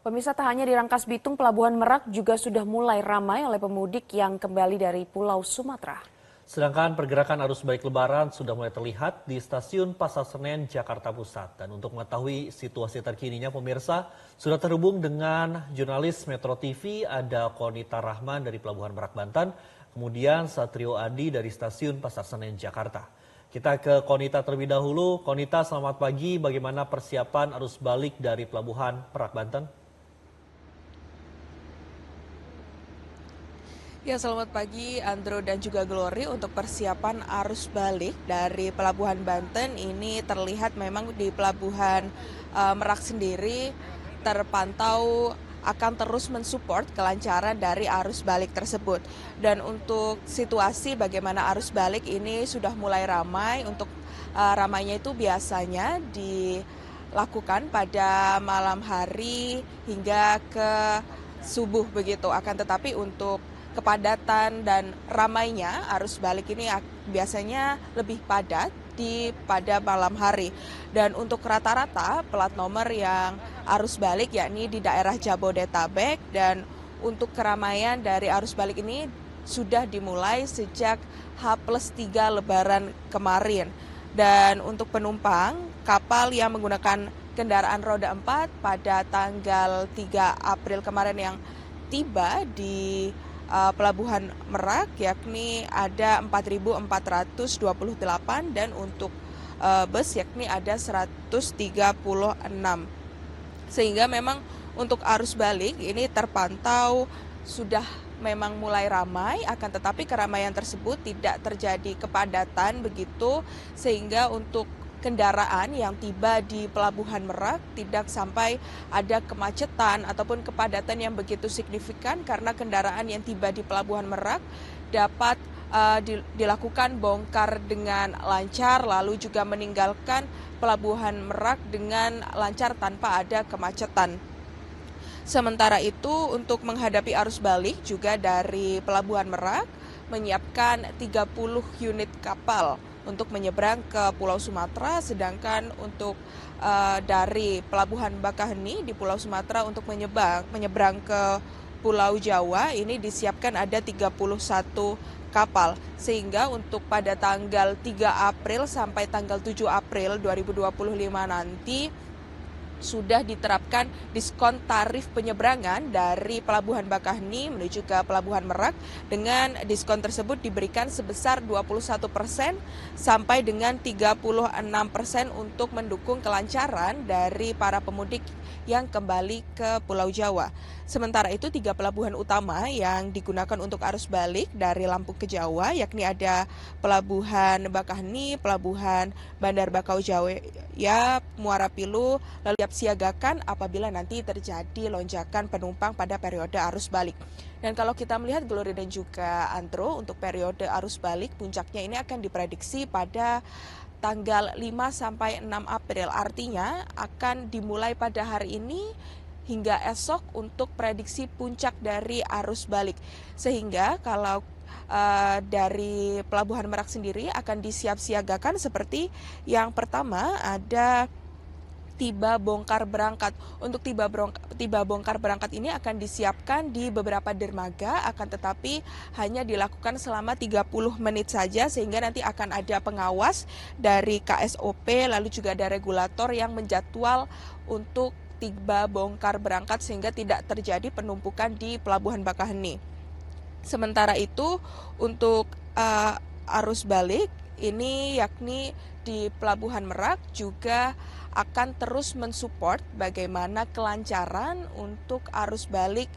Pemirsa, tak hanya di Rangkas Bitung, Pelabuhan Merak juga sudah mulai ramai oleh pemudik yang kembali dari Pulau Sumatera. Sedangkan pergerakan arus balik lebaran sudah mulai terlihat di stasiun Pasar Senen, Jakarta Pusat. Dan untuk mengetahui situasi terkininya, pemirsa sudah terhubung dengan jurnalis Metro TV, ada Konita Rahman dari Pelabuhan Merak, Banten, kemudian Satrio Adi dari stasiun Pasar Senen, Jakarta. Kita ke Konita terlebih dahulu. Konita, selamat pagi. Bagaimana persiapan arus balik dari Pelabuhan Merak, Banten? Ya, selamat pagi Andro dan juga Glory. Untuk persiapan arus balik dari Pelabuhan Banten ini terlihat memang di Pelabuhan Merak sendiri terpantau akan terus mensupport kelancaran dari arus balik tersebut. Dan untuk situasi bagaimana arus balik ini sudah mulai ramai. Untuk ramainya itu biasanya dilakukan pada malam hari hingga ke subuh begitu. Akan tetapi untuk kepadatan dan ramainya arus balik ini biasanya lebih padat pada malam hari. Dan untuk rata-rata plat nomor yang arus balik yakni di daerah Jabodetabek, dan untuk keramaian dari arus balik ini sudah dimulai sejak H+3 Lebaran kemarin. Dan untuk penumpang kapal yang menggunakan kendaraan roda 4 pada tanggal 3 April kemarin yang tiba di Pelabuhan Merak yakni ada 4.428, dan untuk bus yakni ada 136. Sehingga memang untuk arus balik ini terpantau sudah memang mulai ramai, akan tetapi keramaian tersebut tidak terjadi kepadatan begitu, sehingga untuk kendaraan yang tiba di Pelabuhan Merak tidak sampai ada kemacetan ataupun kepadatan yang begitu signifikan, karena kendaraan yang tiba di Pelabuhan Merak dapat dilakukan bongkar dengan lancar, lalu juga meninggalkan Pelabuhan Merak dengan lancar tanpa ada kemacetan. Sementara itu untuk menghadapi arus balik juga dari Pelabuhan Merak menyiapkan 30 unit kapal untuk menyeberang ke Pulau Sumatera, sedangkan untuk dari Pelabuhan Bakaheni di Pulau Sumatera untuk menyeberang ke Pulau Jawa ini disiapkan ada 31 kapal. Sehingga untuk pada tanggal 3 April sampai tanggal 7 April 2025 nanti sudah diterapkan diskon tarif penyeberangan dari Pelabuhan Bakaheni menuju ke Pelabuhan Merak. Dengan diskon tersebut diberikan sebesar 21% sampai dengan 36% untuk mendukung kelancaran dari para pemudik yang kembali ke Pulau Jawa. Sementara itu 3 pelabuhan utama yang digunakan untuk arus balik dari Lampung ke Jawa yakni ada Pelabuhan Bakaheni, Pelabuhan Bandar Bakau Jawa, Muara Pilu, lalu siagakan apabila nanti terjadi lonjakan penumpang pada periode arus balik. Dan kalau kita melihat Glory dan juga Andro, untuk periode arus balik puncaknya ini akan diprediksi pada tanggal 5 sampai 6 April. Artinya akan dimulai pada hari ini hingga esok untuk prediksi puncak dari arus balik. Sehingga kalau dari Pelabuhan Merak sendiri akan disiap-siagakan seperti yang pertama ada tiba bongkar berangkat. Untuk tiba bongkar berangkat ini akan disiapkan di beberapa dermaga, akan tetapi hanya dilakukan selama 30 menit saja, sehingga nanti akan ada pengawas dari KSOP, lalu juga ada regulator yang menjadwal untuk tiba bongkar berangkat sehingga tidak terjadi penumpukan di Pelabuhan Bakaheni. Sementara itu untuk arus balik ini yakni di Pelabuhan Merak juga akan terus mensupport bagaimana kelancaran untuk arus balik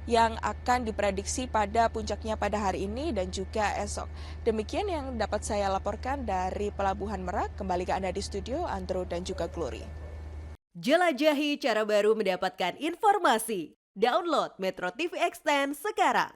yang akan diprediksi pada puncaknya pada hari ini dan juga esok. Demikian yang dapat saya laporkan dari Pelabuhan Merak. Kembali ke Anda di studio, Andro dan juga Glory. Jelajahi cara baru mendapatkan informasi. Download Metro TV Extend sekarang.